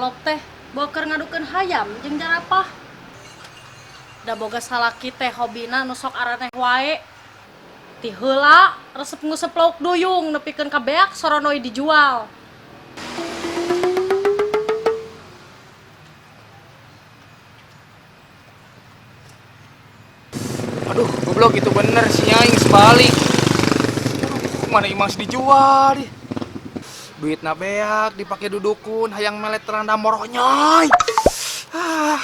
Kanglop teh boker ngadukeun hayam jeung jarapah. Da boga salaki teh hobina nu sok araneh wae. Ti heula resep ngusep lauk duyung nepikeun ka beak soronoi dijual. Aduh, goblok itu bener si Nyai sebalik. Mana imas dijual deh. Duitna beak dipake dudukun hayang melet teranda moroh Nyai. Ah.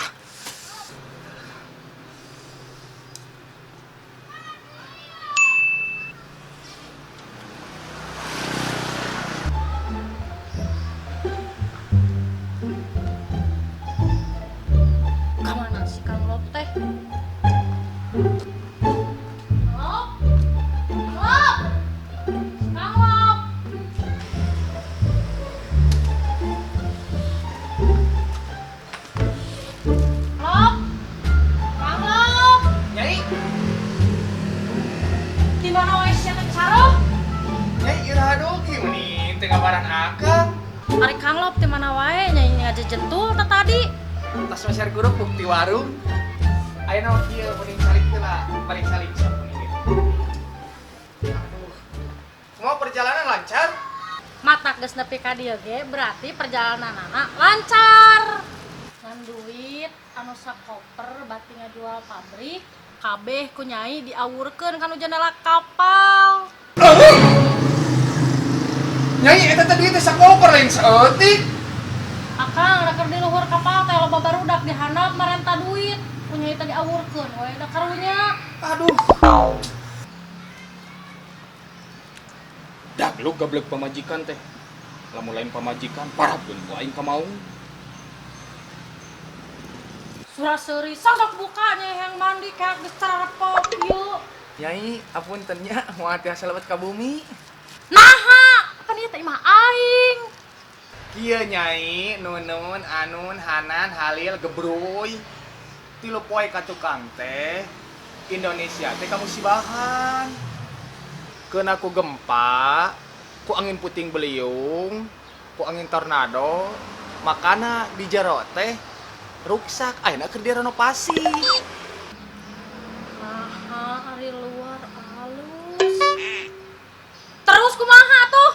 Kamana si Kanglop teh? Ngabaran akang Ari Kanglop di mana wae nyanyi aja jentul tadi. tas masyar grup bukti warung. Ayo nama kieu mending saling lah, balik saling sampun ini. Aduh. Semua perjalanan lancar? Matak geus nepi ka dieu ge berarti perjalananna lancar. Ngan duit anu sakoper bati ngajual pabrik, kabeh ku Nyai diawurkeun kanu jendela kapal. Nyai eta teh duit teh sakoper lain saeutik. Akang da keur di luhur kapal teh loba barudak dihandap marenta duit. Ku Nyai teh diawurkeun we da karunya. Aduh. Dak lu gablek pamajikan teh. Lamun lain pamajikan parahkeun ku aing ka maung. Suraseuri sangkak bukanya yang mandi kayak geus cararepok ieu. Nyai, apunten nya moal teh salamet ka bumi. Naha, kan ieu teh imah aing. Kieu Nyai, Nunun, Anun, Hanan, Halil, Gebroy. 3 poe ka tukang teh. Indonesia teh kamusibahan. Keun aku gempa, ku angin puting beliung, ku angin tornado, makana di jero teh ruksak, ayeuna keur direnovasi. Naha, ari luar alus. Terus kumaha tuh?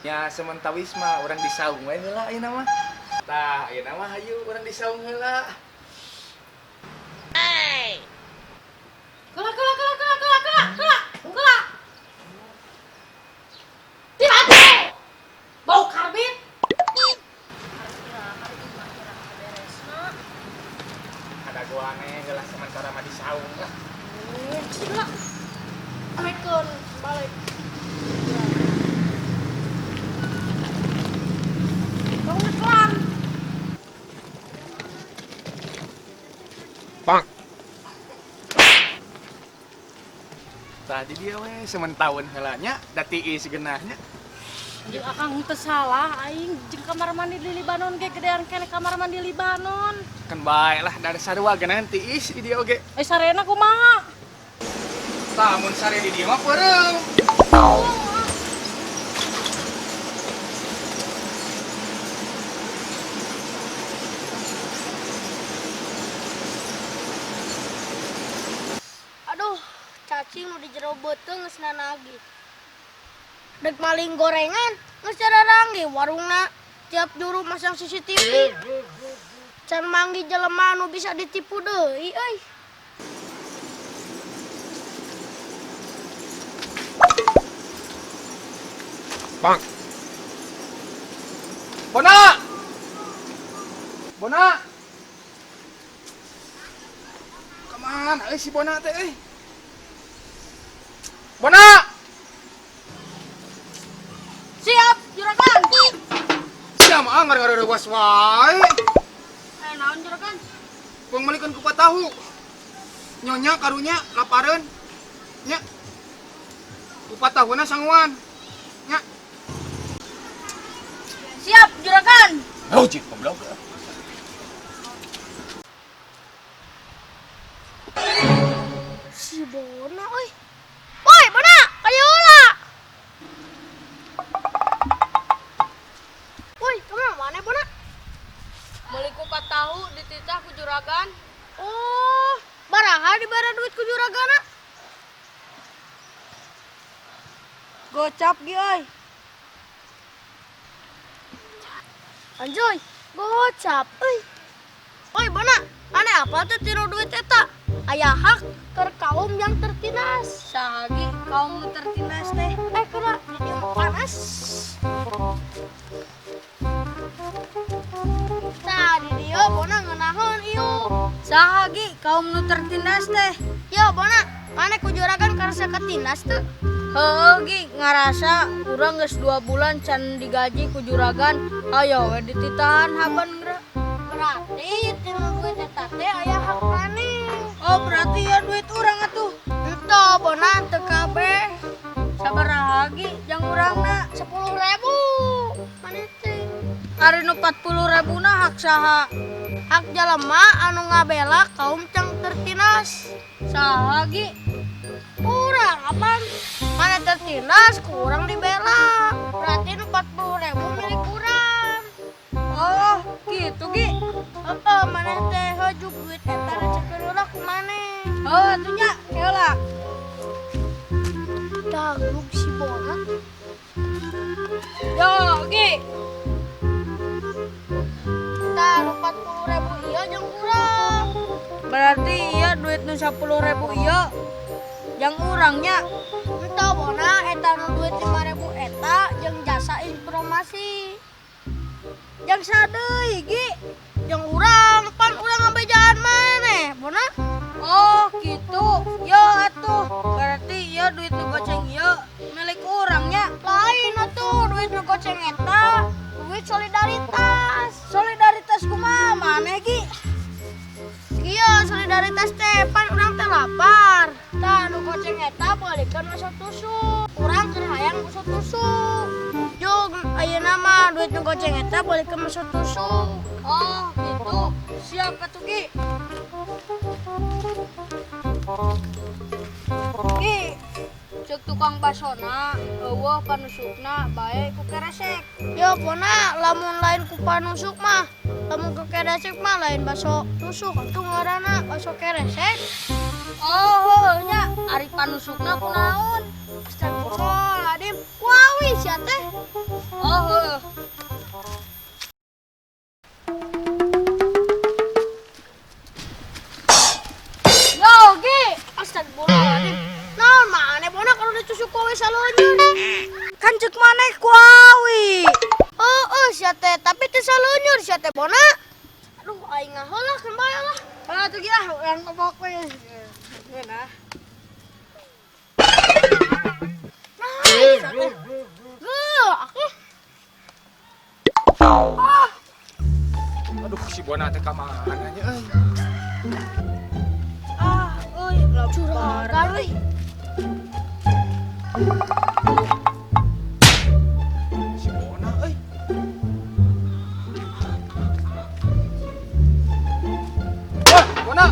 Ya sementawis mah urang disaung we heula ayeuna mah. Tah, ayeuna mah hayu urang disaung heula. Kela. Tiba-tiba bau karbit. Ada gua aneh heula sementara mah disaung lah. Sila. Amikun balik. Bau neklan. Bang. Tadi dia we sementahun heula nya da tiis geunahnya. Jeung akang teu salah aing jeung kamar mandi di Libanon ge gedean kene kamar mandi Libanon. Kan bae lah da sarua geunahan tiis di dia oge. Sarena kumaha? Tah mun sare di dieu mah peureum. Aduh, cacing nu di jero beuteung geus nanagih. Dek maling gorengan geus cararang ge warungna tiap juru masang CCTV. Can manggi jelema anu bisa ditipu deui euy. Bang. Bona. Kemana si Bona teh euy? Bona. Siap, juragan. Siapa mah ngareurewas wae. Naon juragan? Pengmalikeun kupat tahu. Nyonya karunya lapareun. Nya. Kupat tahuna sanguan. Nya. Siap, juragan. Oh, cik goblok. Si Bona euy. Woi, Bona, kayu heula. Woi, kemana mana Bona? Meuli kupat tahu dititah ku juragan. Oh, baraha dibere duit ku juragana? Gocap ge euy. Anjoy, gocap euy. Oi, Bona, aneh apa teh tiru duit eta? Aya hak ke kaum yang tertindas. Sahagi kaum nu tertindas teh. Kena di dieu panas. Tah, di dieu Bona ngeunaheun ieu. Sahagi kaum nu tertindas teh. Yo, Bona, maneh ku juragan karasa ketindas teu? Heueuh gi ngarasa urang geus 2 bulan can digaji ku juragan. Ayo we dititahan haban geura. Berarti tiru duit eta teh aya hak maneh. Oh berarti ya duit urang atuh. Ento, Bona teu kabeh. Sabaraha gi jang urangna? 10.000. Maneh teh. Ari nu 40.000 na hak saha? Hak jalema anu ngabela kaum cang tertindas. Saha gi? Kurang apaan? Mana tertindas kurang dibela. Berarti nu 40.000 milik kurang. Oh gitu gi. Mana teh hajuk duit eta recekeun urang ku maneh. Oh atunya heula. Daglug si Bona. Yo gi. Tah nu 40.000 ieu jeung kurang. Berarti iya duit nu 10.000 iya yang urangnya. Entah Bona eta nu duit 5.000 eta jeung jasa informasi. Yang sadeui gi. Jeung urang pan urang ngabejaan maneh, Bona. Oh gitu. Yo atuh. Berarti iya duit nu goceng iya milik urangnya. Lain atuh duit nu goceng eta duit solidaritas. Solidaritas kumaha maneh gi? Iya solidaritas teh pan urang teh lapar. Tah nu goceng eta balikeun masuk tusuk. Urang keur hayang masuk tusuk. Jug ayeuna mah duit nu goceng eta balikeun masuk tusuk. Oh gitu. Siap atuh gi. Gi. Cek tukang basona, eueuh panusukna bae ku keresek. Ya Bona lamun lain ku panusuk mah. Lamun ku keresek mah lain baso tusuk atuh ngaranna baso keresek. Oh heueuh nya ari panusukna kunaon? Astagfirullahaladzim. Kuawi sia teh. Oh heueuh. Yo Gi. Astagfirullahaladzim. Naon maneh Bona kalau ditusuk kuawi salunjun. Kan cek maneh kuawi. Sia teh tapi teu salunjur sia teh Bona. Aduh aing ngaheula kan bae lah. Ah tuh gila yang kebok we. Nah. Sia teh. Aku. Aduh si Bona teh ka mana nya euy. Ah, euy, Juragan euy. Si Bona euy. Wah, Bona.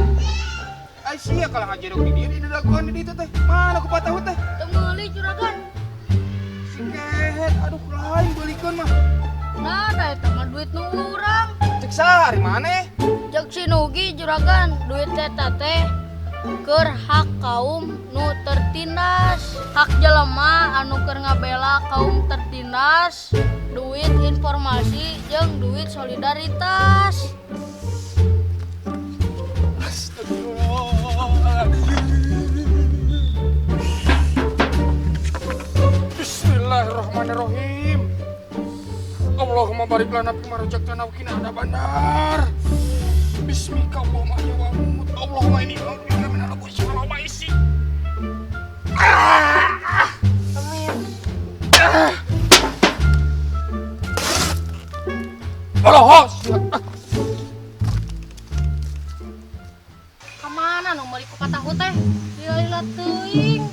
Ai sia kalau ngajeruk di dieu di daguan di ditu teh. Mana ku patah teh? teu meuli juragan. Si kehet, aduh lain beulikeun mah. Nah, da eta mah duit nu urang. Cek sahari maneh. Jek si Nugi juragan duit eta teh keur hak kaum nu tertindas. Hak jelema anu keur ngabela kaum tertindas. Duit informasi jeung duit solidaritas. Bismillahirrahmanirrahim. Allahumma barik lana fi ma razaqtana wa qina adzabannar. Bismika Allahumma ya wamut. Allahumma inni a'udzubika min al-khubuthi wal khaba'isi. Amin. Allah. Kamana nu meuli ku patahu teh? Lila teuing.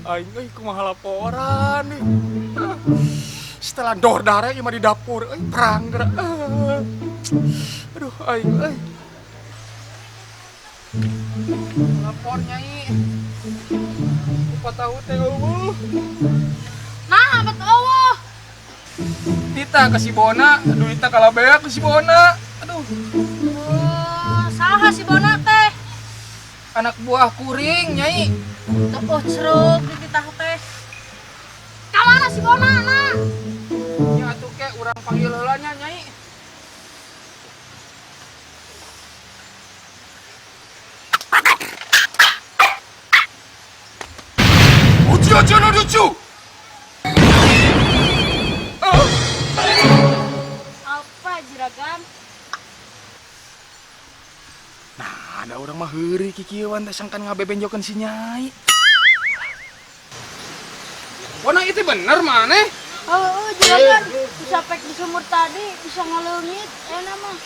Aing euy kumaha laporan nih. Setelah dor darah ieu mah di dapur euy perang geura. Aduh aing euy. Lapor nyai. Ku tahu teh eueuh. Nah, bet eueuh. Kita ke si Bona, duitnya kalabeak ke si Bona. Aduh, Oh, saha si Bona teh? anak buah kuring, Nyai. Oh, ceruk di titah teh. Kamana si Bona na? Ya atuh ke urang panggil heula nya, Nyai. Ucu no lucu. Apa juragan? Nah, ada orang mah heuri kikieuan teh sangkan ngabebenjokeun si Nyai. Bona itu bener maneh? Oh, juragan. Bisa pek di sumur tadi, bisa ngaleungit. Enak mah.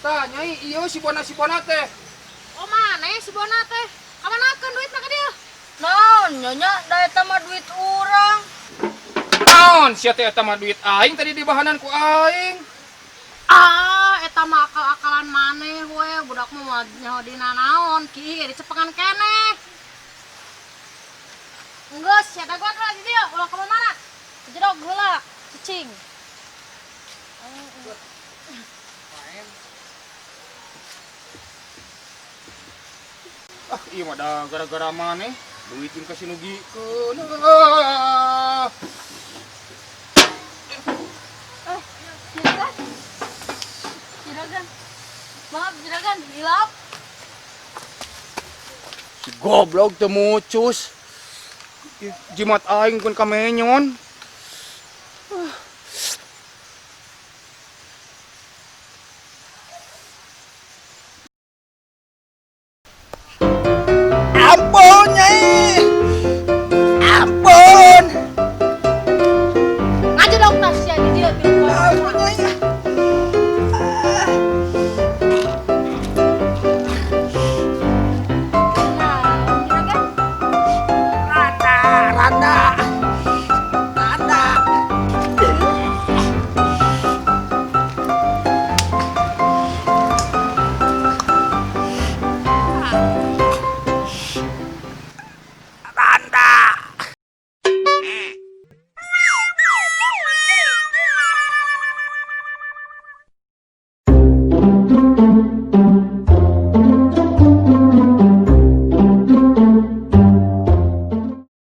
Tah, Nyai, ieu si Bona teh. Oh, mana si Bona teh? Kamanakeun duitna ka dieu? Naon nyonya da eta mah duit urang. Naon sia teh eta mah duit aing tadi dibahanan ku aing. Ah, eta mah akal-akalan maneh we, budak mah nyaho dina naon, ki dicepengan keneh. Enggeus, sia dagon heula di dieu, ulah ka mana? Jedog heula, cicing. Ah, iya mah da gara-gara maneh duitin ka sinugikeun. Juragan. Juragan. Maaf juragan, hilap. Si goblok teu mucus. Jimat aing pun kamenyon. Ampun, Nyai.